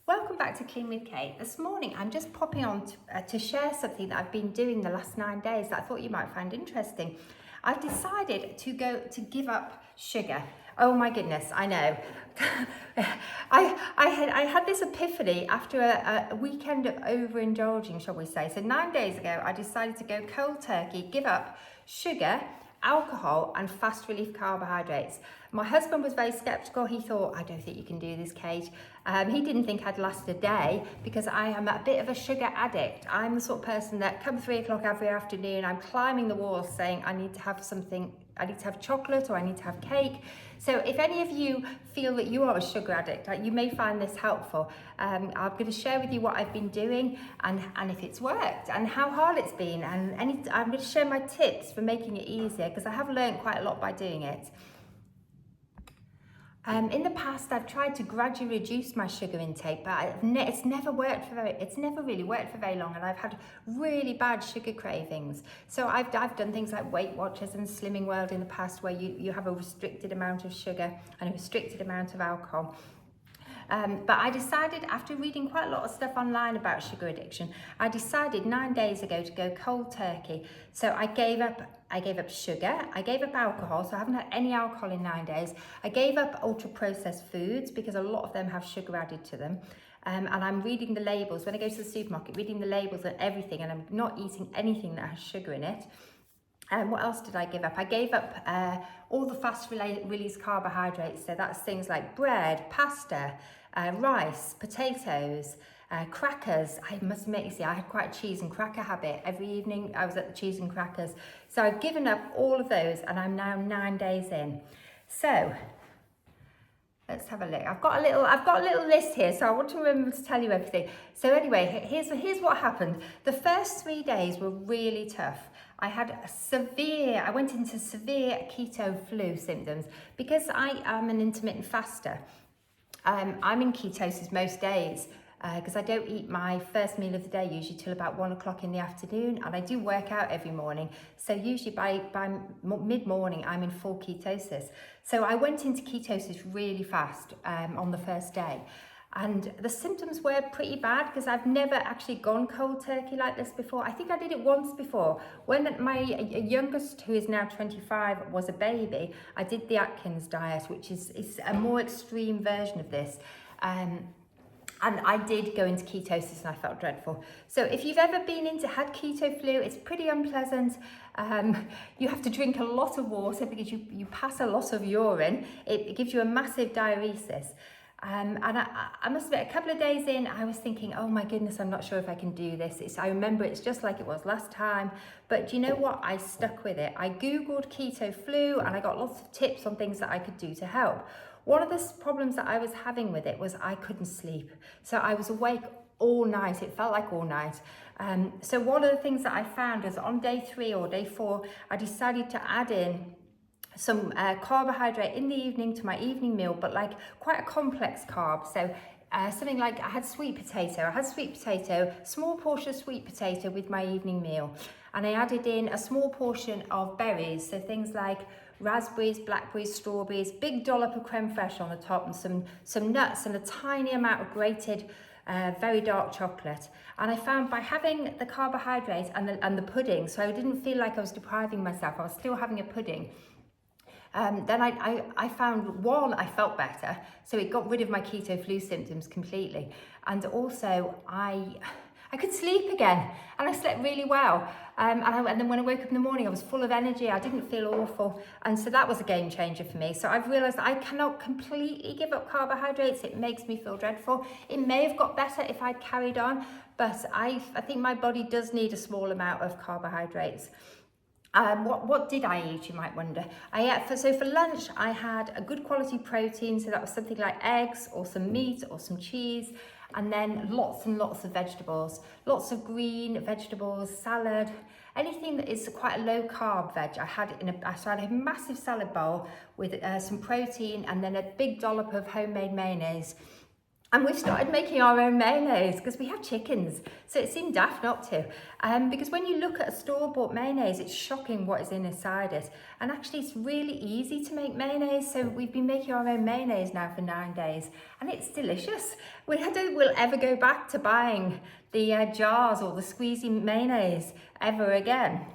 Welcome back to Clean with Kate. This morning I'm just popping on to share something that I've been doing the last 9 days that I thought you might find interesting. I've decided to give up sugar. Oh my goodness, I know. I had this epiphany after a weekend of overindulging, shall we say. So 9 days ago I decided to go cold turkey, give up sugar, alcohol and fast relief carbohydrates. My husband was very skeptical. He thought, I don't think you can do this, Kate. He didn't think I'd last a day because I am a bit of a sugar addict. I'm the sort of person that come 3 o'clock every afternoon, I'm climbing the walls saying I need to have something, I need to have chocolate or I need to have cake. So if any of you feel that you are a sugar addict, you may find this helpful. I'm going to share with you what I've been doing and if it's worked and how hard it's been. And I'm going to share my tips for making it easier because I have learned quite a lot by doing it. In the past, I've tried to gradually reduce my sugar intake, but it's never really worked for very long, and I've had really bad sugar cravings. So I've done things like Weight Watchers and Slimming World in the past, where you have a restricted amount of sugar and a restricted amount of alcohol. But I decided, after reading quite a lot of stuff online about sugar addiction, I decided 9 days ago to go cold turkey. So I gave up sugar, I gave up alcohol, so I haven't had any alcohol in 9 days. I gave up ultra processed foods because a lot of them have sugar added to them. And I'm reading the labels. When I go to the supermarket, reading the labels and everything, and I'm not eating anything that has sugar in it. What else did I give up? I gave up all the fast release carbohydrates. So that's things like bread, pasta, rice, potatoes, crackers. I must admit, you see, I had quite a cheese and cracker habit. Every evening I was at the cheese and crackers. So I've given up all of those and I'm now 9 days in. So let's have a look. I've got a little list here, so I want to remember to tell you everything. So anyway, here's what happened. The first 3 days were really tough. I went into severe keto flu symptoms because I am an intermittent faster. I'm in ketosis most days because I don't eat my first meal of the day usually till about 1 o'clock in the afternoon, and I do work out every morning. So usually by mid-morning I'm in full ketosis. So I went into ketosis really fast on the first day. And the symptoms were pretty bad because I've never actually gone cold turkey like this before. I think I did it once before. When my youngest, who is now 25, was a baby, I did the Atkins diet, which is a more extreme version of this. And I did go into ketosis and I felt dreadful. So if you've ever had keto flu, it's pretty unpleasant. You have to drink a lot of water because you pass a lot of urine. It gives you a massive diuresis. And I must admit, a couple of days in, I was thinking, oh my goodness, I'm not sure if I can do this. I remember it's just like it was last time. But do you know what? I stuck with it. I Googled keto flu and I got lots of tips on things that I could do to help. One of the problems that I was having with it was I couldn't sleep. So I was awake all night. It felt like all night. So one of the things that I found was on day 3 or day 4, I decided to add in some carbohydrate in the evening to my evening meal, but like quite a complex carb. So something like I had sweet potato, small portion of sweet potato with my evening meal. And I added in a small portion of berries, so things like raspberries, blackberries, strawberries, big dollop of creme fraiche on the top, and some nuts and a tiny amount of grated very dark chocolate. And I found by having the carbohydrate and the pudding, so I didn't feel like I was depriving myself, I was still having a pudding. Then I found, one, I felt better, so it got rid of my keto flu symptoms completely, and also I could sleep again, and I slept really well, and then when I woke up in the morning I was full of energy, I didn't feel awful, and so that was a game changer for me. So I've realised I cannot completely give up carbohydrates. It makes me feel dreadful. It may have got better if I'd carried on, but I think my body does need a small amount of carbohydrates. What did I eat, you might wonder? So for lunch, I had a good quality protein. So that was something like eggs or some meat or some cheese, and then lots and lots of vegetables, lots of green vegetables, salad, anything that is quite a low carb veg. I had a massive salad bowl with some protein and then a big dollop of homemade mayonnaise. And we've started making our own mayonnaise because we have chickens. So it seemed daft not to. Because when you look at a store-bought mayonnaise, it's shocking what is inside it. And actually it's really easy to make mayonnaise. So we've been making our own mayonnaise now for 9 days and it's delicious. I don't think we'll ever go back to buying the jars or the squeezy mayonnaise ever again.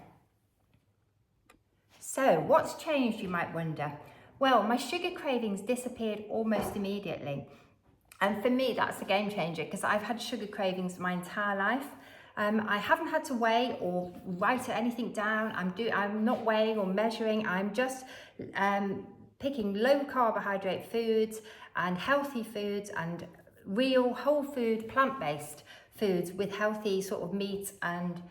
So what's changed, you might wonder? Well, my sugar cravings disappeared almost immediately. And for me, that's a game changer because I've had sugar cravings my entire life. I haven't had to weigh or write anything down. I'm not weighing or measuring. I'm just picking low carbohydrate foods and healthy foods and real whole food, plant-based foods with healthy sort of meat and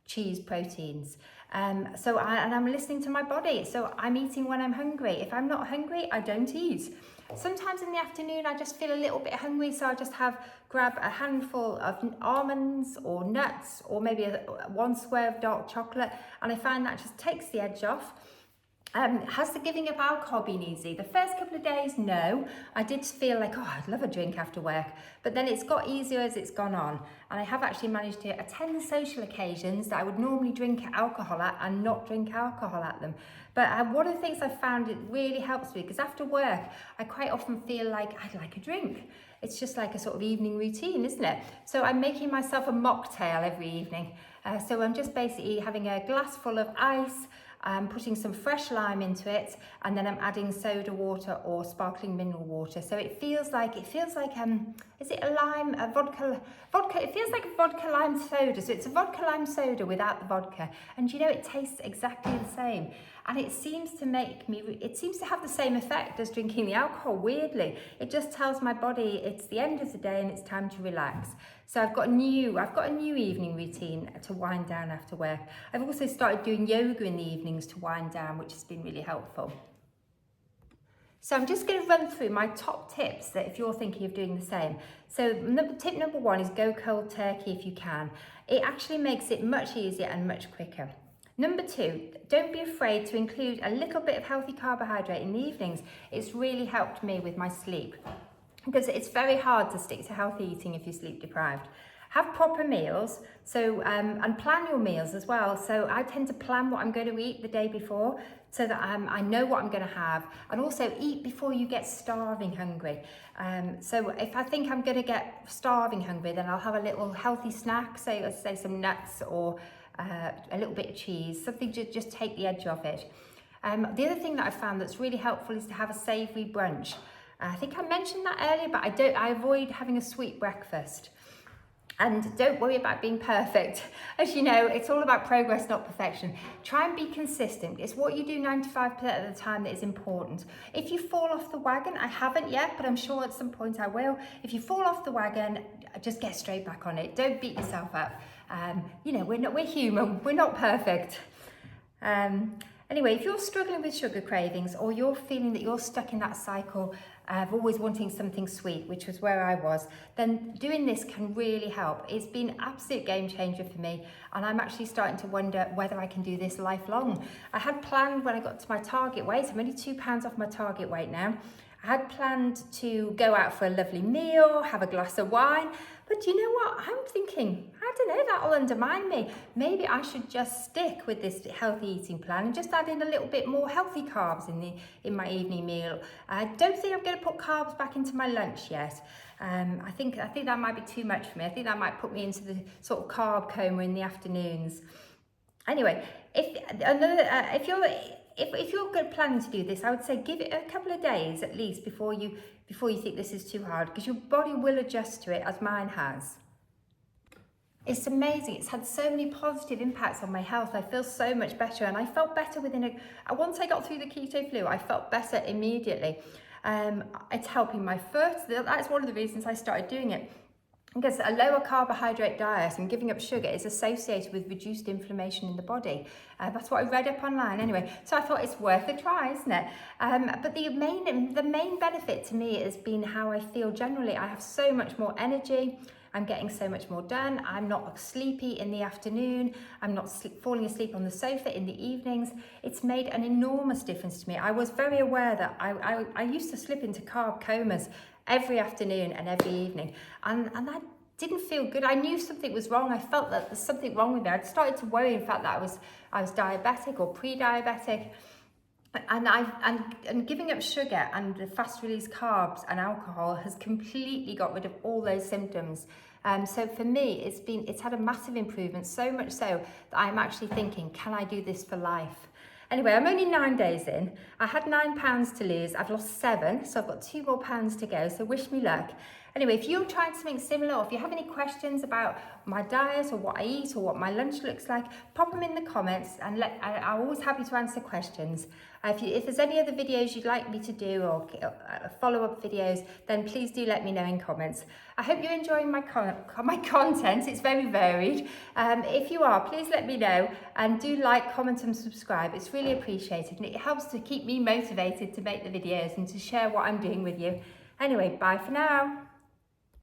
cheese proteins. And I'm listening to my body. So I'm eating when I'm hungry. If I'm not hungry, I don't eat. Sometimes in the afternoon, I just feel a little bit hungry. So I just grab a handful of almonds or nuts or maybe one square of dark chocolate. And I find that just takes the edge off. Has the giving up alcohol been easy? The first couple of days, no. I did feel like, oh, I'd love a drink after work. But then it's got easier as it's gone on. And I have actually managed to attend social occasions that I would normally drink alcohol at and not drink alcohol at them. But one of the things I found it really helps me, because after work, I quite often feel like I'd like a drink. It's just like a sort of evening routine, isn't it? So I'm making myself a mocktail every evening. So I'm just basically having a glass full of ice, putting some fresh lime into it, and then I'm adding soda water or sparkling mineral water. So it feels like is it a vodka? It feels like a vodka lime soda. So it's a vodka lime soda without the vodka, and you know it tastes exactly the same. And it seems to have the same effect as drinking the alcohol, weirdly. It just tells my body it's the end of the day and it's time to relax. So I've got a new evening routine to wind down after work. I've also started doing yoga in the evenings to wind down, which has been really helpful. So I'm just going to run through my top tips that if you're thinking of doing the same. So tip number 1 is go cold turkey if you can. It actually makes it much easier and much quicker. Number 2, don't be afraid to include a little bit of healthy carbohydrate in the evenings. It's really helped me with my sleep because it's very hard to stick to healthy eating if you're sleep deprived. Have proper meals, and plan your meals as well. So I tend to plan what I'm going to eat the day before so that I know what I'm going to have, and also eat before you get starving hungry. So if I think I'm going to get starving hungry, then I'll have a little healthy snack, say some nuts or a little bit of cheese, something to just take the edge off it. The other thing that I found that's really helpful is to have a savoury brunch. I think I mentioned that earlier, but I avoid having a sweet breakfast. And don't worry about being perfect. As you know, it's all about progress, not perfection. Try and be consistent. It's what you do 95% of the time that is important. If you fall off the wagon, I haven't yet, but I'm sure at some point I will. If you fall off the wagon, just get straight back on it. Don't beat yourself up. We're human. We're not perfect. Anyway, if you're struggling with sugar cravings or you're feeling that you're stuck in that cycle of always wanting something sweet, which was where I was, then doing this can really help. It's been an absolute game changer for me, and I'm actually starting to wonder whether I can do this lifelong. I had planned when I got to my target weight, I'm only 2 pounds off my target weight now. I had planned to go out for a lovely meal, have a glass of wine, but you know what? I'm thinking, I don't know, that'll undermine me. Maybe I should just stick with this healthy eating plan and just add in a little bit more healthy carbs in my evening meal. I don't think I'm going to put carbs back into my lunch yet. I think that might be too much for me. I think that might put me into the sort of carb coma in the afternoons. Anyway, if you're planning to do this, I would say give it a couple of days at least before you think this is too hard, because your body will adjust to it, as mine has. It's amazing. It's had so many positive impacts on my health. I feel so much better, and I felt better once I got through the keto flu, I felt better immediately. It's helping my foot. That's one of the reasons I started doing it. Because a lower carbohydrate diet and giving up sugar is associated with reduced inflammation in the body. That's what I read up online anyway. So I thought it's worth a try, isn't it? But the main benefit to me has been how I feel generally. I have so much more energy. I'm getting so much more done. I'm not sleepy in the afternoon. I'm not falling asleep on the sofa in the evenings. It's made an enormous difference to me. I was very aware that I used to slip into carb comas every afternoon and every evening. And that didn't feel good. I knew something was wrong. I felt that there's something wrong with me. I'd started to worry, in fact, that I was diabetic or pre-diabetic. And giving up sugar and the fast release carbs and alcohol has completely got rid of all those symptoms. So for me, it's had a massive improvement, so much so that I'm actually thinking, can I do this for life? Anyway, I'm only 9 days in. I had 9 pounds to lose. I've lost 7, so I've got 2 more pounds to go. So wish me luck. Anyway, if you're trying something similar, or if you have any questions about my diet or what I eat or what my lunch looks like, pop them in the comments, and I'm always happy to answer questions. If there's any other videos you'd like me to do, or follow-up videos, then please do let me know in comments. I hope you're enjoying my content. It's very varied. If you are, please let me know, and do like, comment and subscribe. It's really appreciated, and it helps to keep me motivated to make the videos and to share what I'm doing with you. Anyway, bye for now.